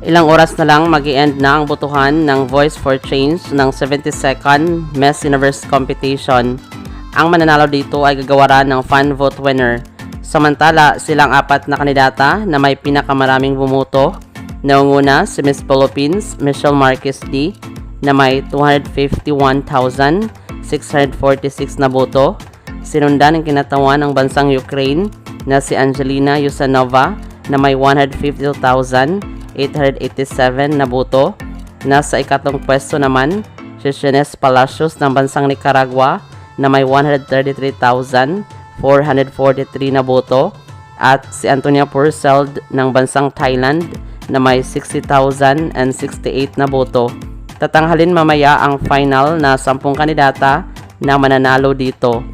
Ilang oras na lang mag-i-end na ang botohan ng Voice for Change ng 72nd Miss Universe Competition. Ang mananalo dito ay gagawaran ng fan vote winner. Samantala, silang apat na kandidata na may pinakamaraming bumuto. Naunguna si Miss Philippines, Michelle Marquez D, na may 251,646 na boto. Sinundan ng kinatawan ng bansang Ukraine na si Angelina Yusanova na may 152,887 na boto. Nasa ikatlong pwesto naman si Shenes Palacios ng bansang Nicaragua na may 133,443 na boto at si Antonia Purcell ng bansang Thailand na may 60,068 na boto. Tatanghalin mamaya ang final na 10 kandidata na mananalo dito.